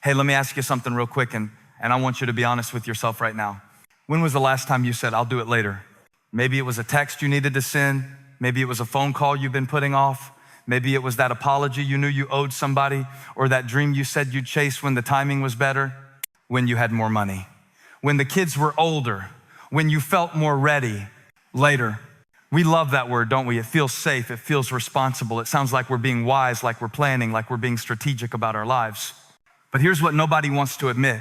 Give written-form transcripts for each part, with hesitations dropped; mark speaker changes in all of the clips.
Speaker 1: Hey, let me ask you something real quick, and I want you to be honest with yourself right now. When was the last time you said, I'll do it later? Maybe it was a text you needed to send. Maybe it was a phone call you've been putting off. Maybe it was that apology you knew you owed somebody, or that dream you said you'd chase when the timing was better, when you had more money, when the kids were older, when you felt more ready. Later. We love that word, don't we? It feels safe, it feels responsible. It sounds like we're being wise, like we're planning, like we're being strategic about our lives. But here's what nobody wants to admit.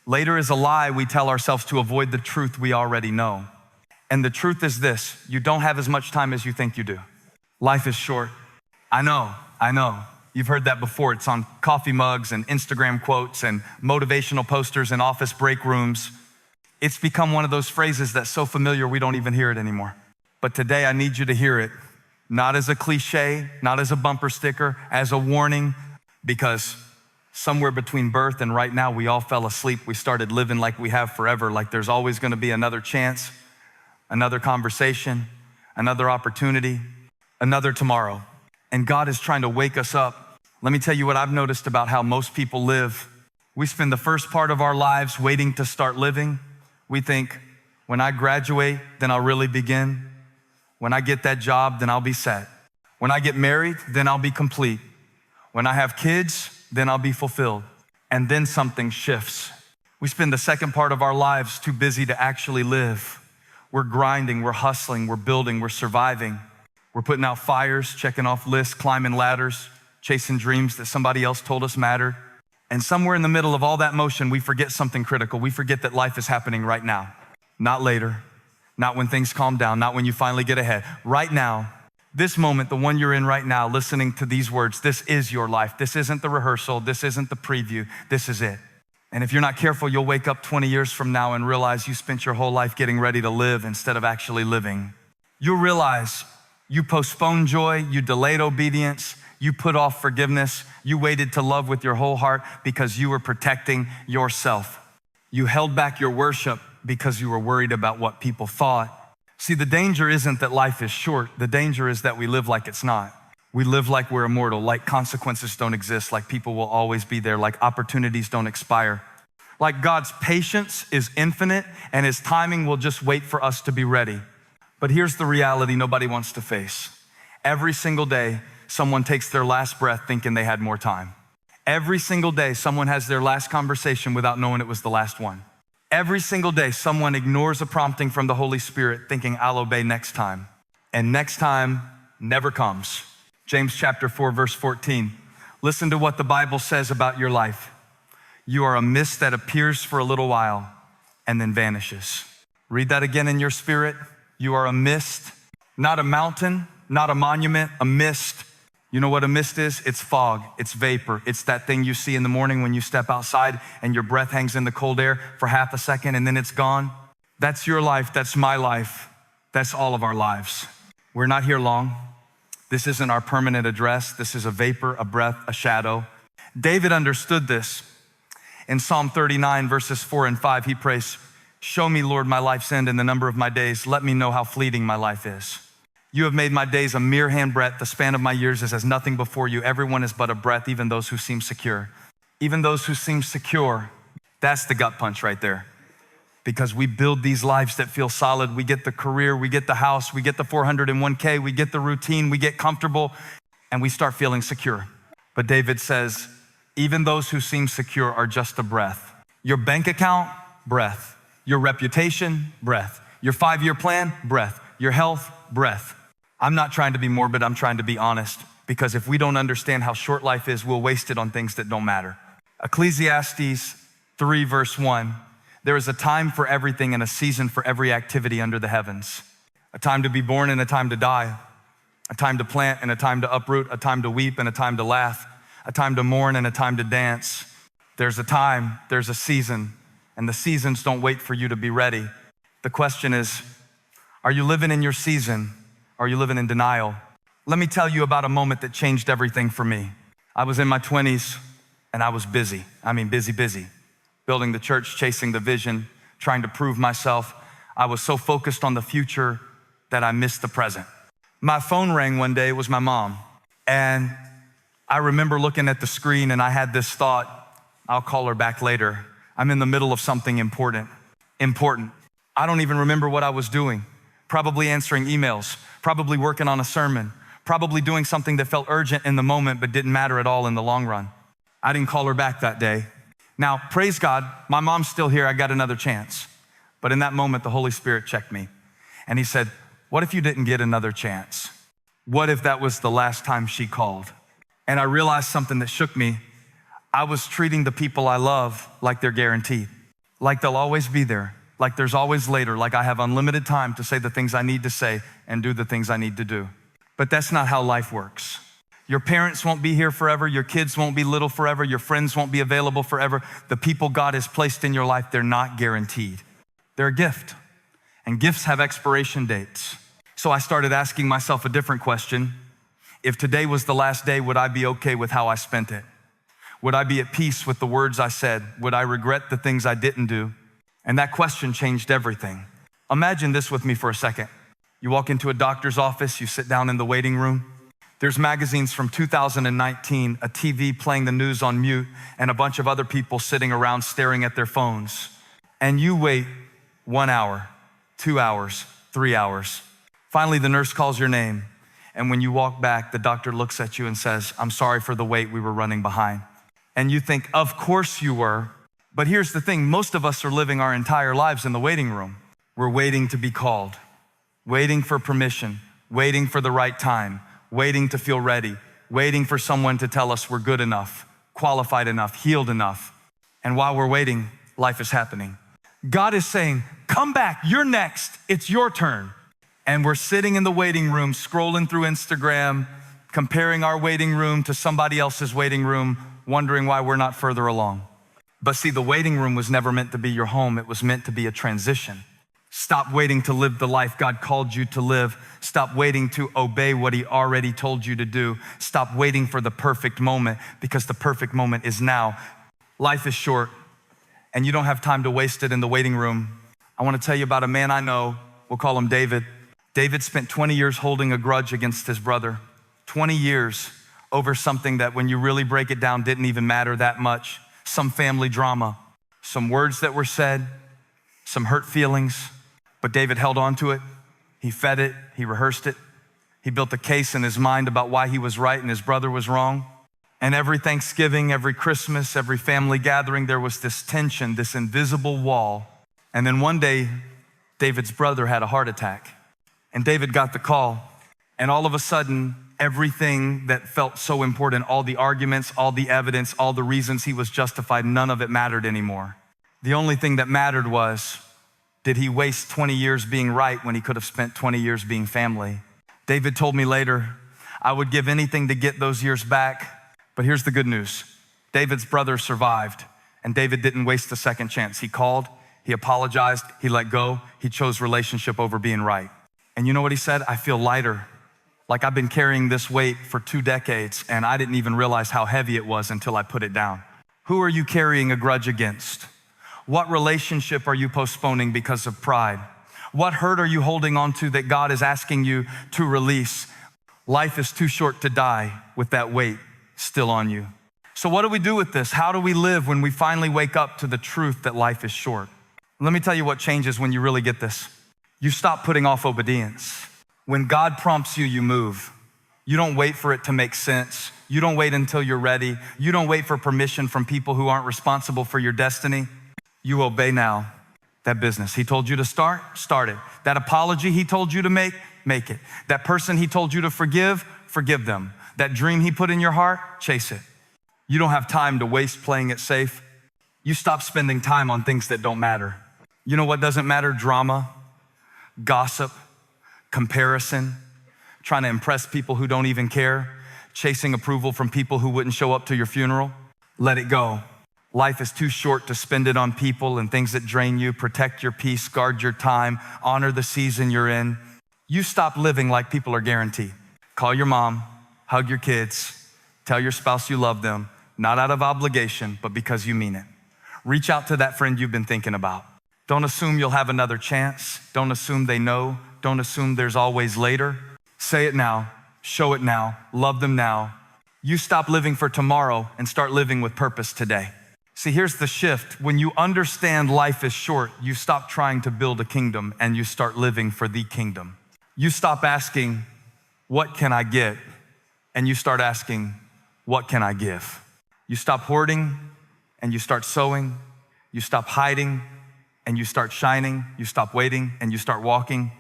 Speaker 1: Later is a lie we tell ourselves to avoid the truth we already know. And the truth is this: you don't have as much time as you think you do. Life is short. I know. You've heard that before. It's on coffee mugs and Instagram quotes and motivational posters in office break rooms. It's become one of those phrases that's so familiar we don't even hear it anymore. But today I need you to hear it, not as a cliche, not as a bumper sticker, as a warning, because somewhere between birth and right now, we all fell asleep. We started living like we have forever, like there's always gonna be another chance, another conversation, another opportunity, another tomorrow. And God is trying to wake us up. Let me tell you what I've noticed about how most people live. We spend the first part of our lives waiting to start living. We think, when I graduate, then I'll really begin. When I get that job, then I'll be set. When I get married, then I'll be complete. When I have kids, then I'll be fulfilled. And then something shifts. We spend the second part of our lives too busy to actually live. We're grinding, we're hustling, we're building, we're surviving. We're putting out fires, checking off lists, climbing ladders, chasing dreams that somebody else told us mattered. And somewhere in the middle of all that motion, we forget something critical. We forget that life is happening right now, not later, not when things calm down, not when you finally get ahead. Right now, this moment, the one you're in right now, listening to these words, this is your life. This isn't the rehearsal. This isn't the preview. This is it. And if you're not careful, you'll wake up 20 years from now and realize you spent your whole life getting ready to live instead of actually living. You'll realize you postponed joy, you delayed obedience, you put off forgiveness, you waited to love with your whole heart because you were protecting yourself. You held back your worship because you were worried about what people thought. See, the danger isn't that life is short. The danger is that we live like it's not. We live like we're immortal, like consequences don't exist, like people will always be there, like opportunities don't expire. Like God's patience is infinite and His timing will just wait for us to be ready. But here's the reality nobody wants to face. Every single day, someone takes their last breath thinking they had more time. Every single day, someone has their last conversation without knowing it was the last one. Every single day, someone ignores a prompting from the Holy Spirit thinking, I'll obey next time. And next time never comes. James chapter 4, verse 14. Listen to what the Bible says about your life. You are a mist that appears for a little while and then vanishes. Read that again in your spirit. You are a mist, not a mountain, not a monument, a mist. You know what a mist is? It's fog, it's vapor. It's that thing you see in the morning when you step outside and your breath hangs in the cold air for half a second and then it's gone. That's your life, that's my life, that's all of our lives. We're not here long. This isn't our permanent address. This is a vapor, a breath, a shadow. David understood this. In Psalm 39, verses 4 and 5, he prays, show me, Lord, my life's end and the number of my days. Let me know how fleeting my life is. You have made my days a mere handbreadth. The span of my years is as nothing before you. Everyone is but a breath, even those who seem secure. Even those who seem secure, that's the gut punch right there. Because we build these lives that feel solid. We get the career, we get the house, we get the 401k, we get the routine, we get comfortable, and we start feeling secure. But David says, even those who seem secure are just a breath. Your bank account, breath. Your reputation, breath. Your 5-year plan, breath. Your health, breath. I'm not trying to be morbid, I'm trying to be honest, because if we don't understand how short life is, we'll waste it on things that don't matter. Ecclesiastes 3 verse 1, there is a time for everything and a season for every activity under the heavens. A time to be born and a time to die. A time to plant and a time to uproot. A time to weep and a time to laugh. A time to mourn and a time to dance. There's a time, there's a season, and the seasons don't wait for you to be ready. The question is, are you living in your season? Or are you living in denial? Let me tell you about a moment that changed everything for me. I was in my 20s and I was busy. Busy. Building the church, chasing the vision, trying to prove myself. I was so focused on the future that I missed the present. My phone rang one day, it was my mom. And I remember looking at the screen and I had this thought, I'll call her back later. I'm in the middle of something important. Important. I don't even remember what I was doing. Probably answering emails, probably working on a sermon, probably doing something that felt urgent in the moment but didn't matter at all in the long run. I didn't call her back that day. Now, praise God, my mom's still here. I got another chance. But in that moment, the Holy Spirit checked me. And he said, what if you didn't get another chance? What if that was the last time she called? And I realized something that shook me. I was treating the people I love like they're guaranteed, like they'll always be there, like there's always later, like I have unlimited time to say the things I need to say and do the things I need to do. But that's not how life works. Your parents won't be here forever. Your kids won't be little forever. Your friends won't be available forever. The people God has placed in your life, they're not guaranteed. They're a gift, and gifts have expiration dates. So I started asking myself a different question. If today was the last day, would I be okay with how I spent it? Would I be at peace with the words I said? Would I regret the things I didn't do? And that question changed everything. Imagine this with me for a second. You walk into a doctor's office, you sit down in the waiting room. There's magazines from 2019, a TV playing the news on mute, and a bunch of other people sitting around staring at their phones. And you wait 1 hour, 2 hours, 3 hours. Finally, the nurse calls your name. And when you walk back, the doctor looks at you and says, I'm sorry for the wait, we were running behind. And you think, of course you were. But here's the thing, most of us are living our entire lives in the waiting room. We're waiting to be called, waiting for permission, waiting for the right time, waiting to feel ready, waiting for someone to tell us we're good enough, qualified enough, healed enough. And while we're waiting, life is happening. God is saying, come back, you're next, it's your turn. And we're sitting in the waiting room, scrolling through Instagram, comparing our waiting room to somebody else's waiting room, wondering why we're not further along. But see, the waiting room was never meant to be your home. It was meant to be a transition. Stop waiting to live the life God called you to live. Stop waiting to obey what he already told you to do. Stop waiting for the perfect moment, because the perfect moment is now. Life is short, and you don't have time to waste it in the waiting room. I want to tell you about a man I know. We'll call him David. David spent 20 years holding a grudge against his brother. 20 years over something that, when you really break it down, didn't even matter that much. Some family drama, some words that were said, some hurt feelings. But David held on to it. He fed it. He rehearsed it. He built a case in his mind about why he was right and his brother was wrong. And every Thanksgiving, every Christmas, every family gathering, there was this tension, this invisible wall. And then one day, David's brother had a heart attack. And David got the call. And all of a sudden, everything that felt so important, all the arguments, all the evidence, all the reasons he was justified, none of it mattered anymore. The only thing that mattered was, did he waste 20 years being right when he could have spent 20 years being family? David told me later, I would give anything to get those years back. But here's the good news. David's brother survived, and David didn't waste a second chance. He called, he apologized, he let go, he chose relationship over being right. And you know what he said? I feel lighter. Like I've been carrying this weight for 2 decades, and I didn't even realize how heavy it was until I put it down. Who are you carrying a grudge against? What relationship are you postponing because of pride? What hurt are you holding on to that God is asking you to release? Life is too short to die with that weight still on you. So what do we do with this? How do we live when we finally wake up to the truth that life is short? Let me tell you what changes when you really get this. You stop putting off obedience. When God prompts you, you move. You don't wait for it to make sense. You don't wait until you're ready. You don't wait for permission from people who aren't responsible for your destiny. You obey now. That business he told you to start it. That apology he told you to make it. That person he told you to forgive them. That dream he put in your heart, chase it. You don't have time to waste playing it safe. You stop spending time on things that don't matter. You know what doesn't matter? Drama, gossip, comparison, trying to impress people who don't even care, chasing approval from people who wouldn't show up to your funeral. Let it go. Life is too short to spend it on people and things that drain you. Protect your peace, guard your time, honor the season you're in. You stop living like people are guaranteed. Call your mom, hug your kids, tell your spouse you love them, not out of obligation, but because you mean it. Reach out to that friend you've been thinking about. Don't assume you'll have another chance. Don't assume they know. Don't assume there's always later. Say it now, show it now, love them now. You stop living for tomorrow and start living with purpose today. See, here's the shift. When you understand life is short, you stop trying to build a kingdom and you start living for the kingdom. You stop asking, what can I get? And you start asking, what can I give? You stop hoarding and you start sowing. You stop hiding and you start shining. You stop waiting and you start walking.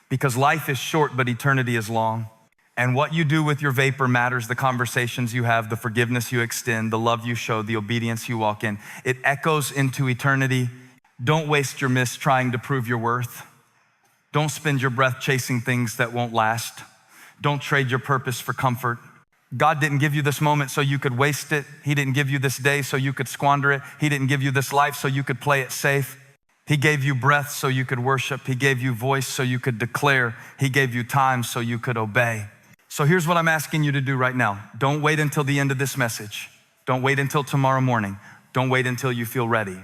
Speaker 1: Because life is short, but eternity is long. And what you do with your vapor matters. The conversations you have, the forgiveness you extend, the love you show, the obedience you walk in. It echoes into eternity. Don't waste your miss trying to prove your worth. Don't spend your breath chasing things that won't last. Don't trade your purpose for comfort. God didn't give you this moment so you could waste it. He didn't give you this day so you could squander it. He didn't give you this life so you could play it safe. He gave you breath so you could worship. He gave you voice so you could declare. He gave you time so you could obey. So here's what I'm asking you to do right now. Don't wait until the end of this message. Don't wait until tomorrow morning. Don't wait until you feel ready.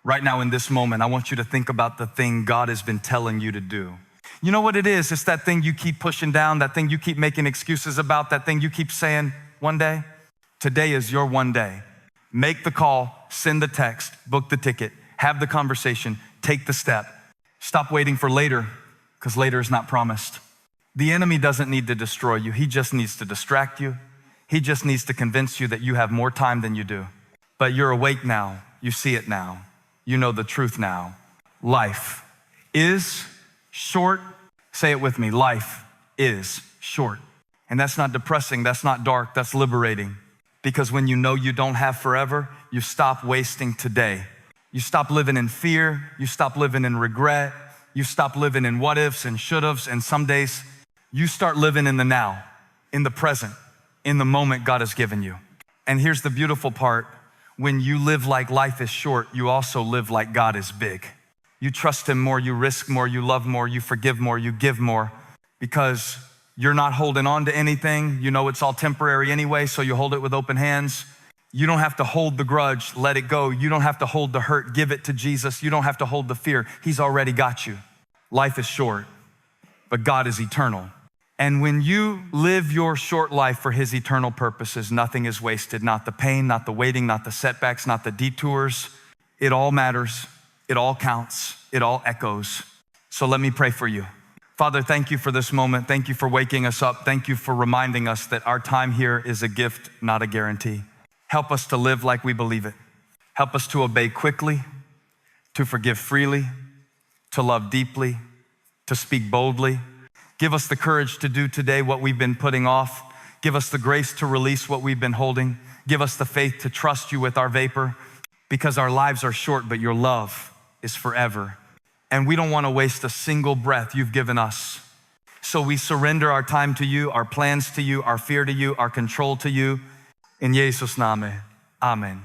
Speaker 1: Right now in this moment, I want you to think about the thing God has been telling you to do. You know what it is? It's that thing you keep pushing down, that thing you keep making excuses about, that thing you keep saying one day. Today is your one day. Make the call, send the text, book the ticket, have the conversation, take the step. Stop waiting for later, because later is not promised. The enemy doesn't need to destroy you. He just needs to distract you. He just needs to convince you that you have more time than you do. But you're awake now. You see it now. You know the truth now. Life is short. Say it with me. Life is short. And that's not depressing. That's not dark. That's liberating. Because when you know you don't have forever, you stop wasting today. You stop living in fear. You stop living in regret. You stop living in what ifs and should haves. And some days you start living in the now, in the present, in the moment God has given you. And here's the beautiful part. When you live like life is short, you also live like God is big. You trust him more, you risk more, you love more, you forgive more, you give more, because you're not holding on to anything. You know it's all temporary anyway, so you hold it with open hands. You don't have to hold the grudge, let it go. You don't have to hold the hurt, give it to Jesus. You don't have to hold the fear. He's already got you. Life is short, but God is eternal. And when you live your short life for his eternal purposes, nothing is wasted. Not the pain, not the waiting, not the setbacks, not the detours. It all matters. It all counts. It all echoes. So let me pray for you. Father, thank you for this moment. Thank you for waking us up. Thank you for reminding us that our time here is a gift, not a guarantee. Help us to live like we believe it. Help us to obey quickly, to forgive freely, to love deeply, to speak boldly. Give us the courage to do today what we've been putting off. Give us the grace to release what we've been holding. Give us the faith to trust you with our vapor, because our lives are short, but your love is forever. And we don't want to waste a single breath you've given us. So we surrender our time to you, our plans to you, our fear to you, our control to you. In Jesus' name, amen.